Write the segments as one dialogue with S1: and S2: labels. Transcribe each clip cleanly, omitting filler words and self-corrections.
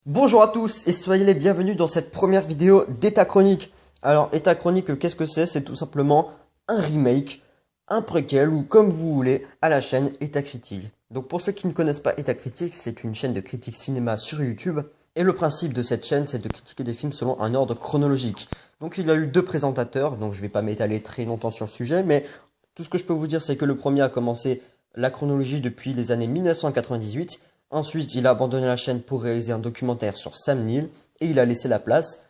S1: Bonjour à tous et soyez les bienvenus dans cette première vidéo d'État Chronique. Alors État Chronique, qu'est-ce que c'est? C'est tout simplement un remake, un préquel ou comme vous voulez à la chaîne État Critique. Donc pour ceux qui ne connaissent pas État Critique, c'est une chaîne de critique cinéma sur YouTube. Et le principe de cette chaîne, c'est de critiquer des films selon un ordre chronologique. Donc il y a eu deux présentateurs, donc je vais pas m'étaler très longtemps sur le sujet, mais tout ce que je peux vous dire, c'est que le premier a commencé la chronologie depuis les années 1998. Ensuite, il a abandonné la chaîne pour réaliser un documentaire sur Sam Neill et il a laissé la place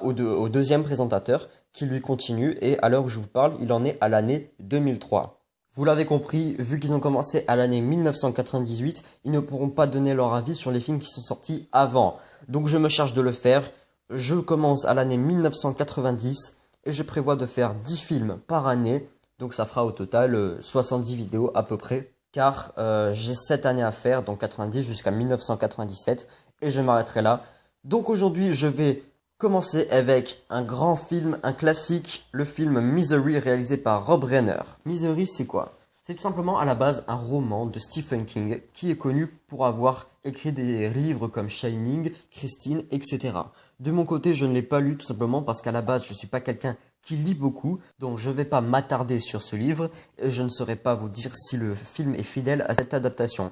S1: au deuxième présentateur qui lui continue et à l'heure où je vous parle, il en est à l'année 2003. Vous l'avez compris, vu qu'ils ont commencé à l'année 1998, ils ne pourront pas donner leur avis sur les films qui sont sortis avant. Donc je me charge de le faire. Je commence à l'année 1990 et je prévois de faire 10 films par année. Donc ça fera au total 70 vidéos à peu près. Car j'ai 7 années à faire, donc 90 jusqu'à 1997, et je m'arrêterai là. Donc aujourd'hui, je vais commencer avec un grand film, un classique, le film Misery réalisé par Rob Reiner. Misery, c'est quoi? C'est tout simplement à la base un roman de Stephen King qui est connu pour avoir écrit des livres comme Shining, Christine, etc. De mon côté, je ne l'ai pas lu tout simplement parce qu'à la base, je ne suis pas quelqu'un qui lit beaucoup, donc je ne vais pas m'attarder sur ce livre et je ne saurais pas vous dire si le film est fidèle à cette adaptation.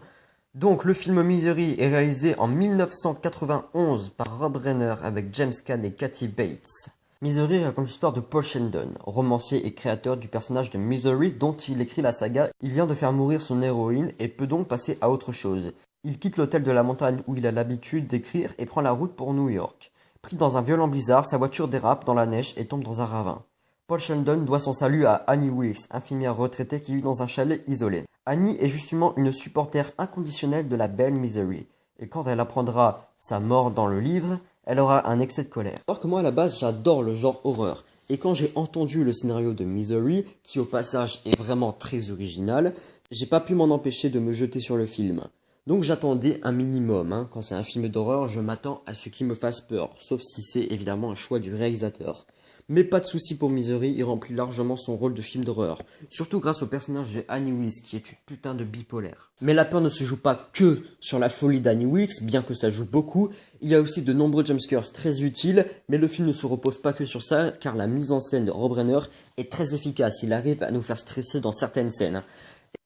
S1: Donc le film Misery est réalisé en 1991 par Rob Reiner avec James Caan et Kathy Bates. Misery raconte l'histoire de Paul Sheldon, romancier et créateur du personnage de Misery dont il écrit la saga. Il vient de faire mourir son héroïne et peut donc passer à autre chose. Il quitte l'hôtel de la montagne où il a l'habitude d'écrire et prend la route pour New York. Pris dans un violent blizzard, sa voiture dérape dans la neige et tombe dans un ravin. Paul Sheldon doit son salut à Annie Wilkes, infirmière retraitée qui vit dans un chalet isolé. Annie est justement une supporter inconditionnelle de la belle Misery, et quand elle apprendra sa mort dans le livre, elle aura un excès de colère. Alors que moi à la base j'adore le genre horreur, et quand j'ai entendu le scénario de Misery, qui au passage est vraiment très original, j'ai pas pu m'en empêcher de me jeter sur le film. Donc j'attendais un minimum, quand c'est un film d'horreur, je m'attends à ce qui me fasse peur, sauf si c'est évidemment un choix du réalisateur. Mais pas de souci pour Misery, il remplit largement son rôle de film d'horreur, surtout grâce au personnage de Annie Wilkes qui est une putain de bipolaire. Mais la peur ne se joue pas que sur la folie d'Annie Wilkes, bien que ça joue beaucoup, il y a aussi de nombreux jumpscares très utiles, mais le film ne se repose pas que sur ça, car la mise en scène de Rob Reiner est très efficace, il arrive à nous faire stresser dans certaines scènes.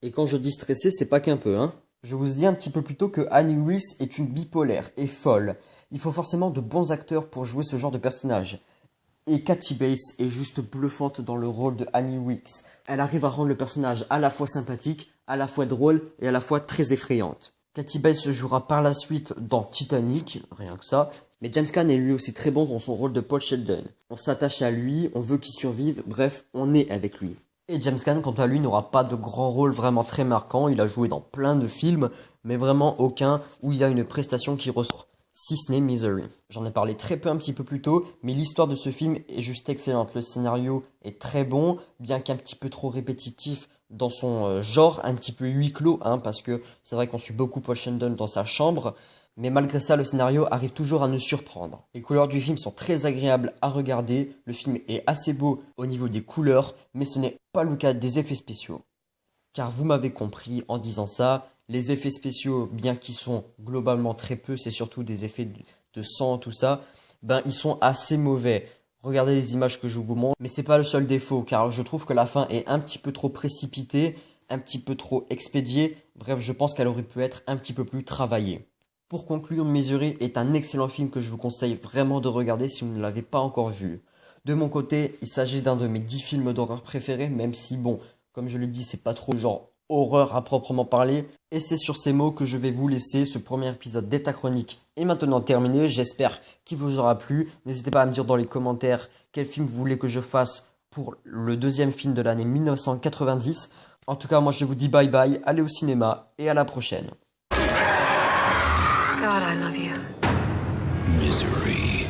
S1: Et quand je dis stresser, c'est pas qu'un peu, Je vous dis un petit peu plus tôt que Annie Wilkes est une bipolaire et folle. Il faut forcément de bons acteurs pour jouer ce genre de personnage. Et Kathy Bates est juste bluffante dans le rôle de Annie Wilkes. Elle arrive à rendre le personnage à la fois sympathique, à la fois drôle et à la fois très effrayante. Kathy Bates se jouera par la suite dans Titanic, rien que ça. Mais James Caan est lui aussi très bon dans son rôle de Paul Sheldon. On s'attache à lui, on veut qu'il survive, bref, on est avec lui. Et James Caan, quant à lui, n'aura pas de grand rôle vraiment très marquant. Il a joué dans plein de films, mais vraiment aucun où il y a une prestation qui ressort. Si ce n'est Misery. J'en ai parlé très peu un petit peu plus tôt, mais l'histoire de ce film est juste excellente. Le scénario est très bon, bien qu'un petit peu trop répétitif dans son genre, un petit peu huis clos, parce que c'est vrai qu'on suit beaucoup Paul Sheldon dans sa chambre, mais malgré ça, le scénario arrive toujours à nous surprendre. Les couleurs du film sont très agréables à regarder, le film est assez beau au niveau des couleurs, mais ce n'est pas le cas des effets spéciaux. Car vous m'avez compris en disant ça, les effets spéciaux, bien qu'ils sont globalement très peu, c'est surtout des effets de sang, tout ça, ils sont assez mauvais. Regardez les images que je vous montre, mais c'est pas le seul défaut, car je trouve que la fin est un petit peu trop précipitée, un petit peu trop expédiée, bref, je pense qu'elle aurait pu être un petit peu plus travaillée. Pour conclure, Misery est un excellent film que je vous conseille vraiment de regarder si vous ne l'avez pas encore vu. De mon côté, il s'agit d'un de mes 10 films d'horreur préférés, même si, bon, comme je l'ai dit, c'est pas trop genre horreur à proprement parler. Et c'est sur ces mots que je vais vous laisser. Ce premier épisode d'État Chronique est maintenant terminé. J'espère qu'il vous aura plu. N'hésitez pas à me dire dans les commentaires quel film vous voulez que je fasse pour le deuxième film de l'année 1990. En tout cas, moi je vous dis bye bye, allez au cinéma et à la prochaine.
S2: God, I love you.
S3: Misery.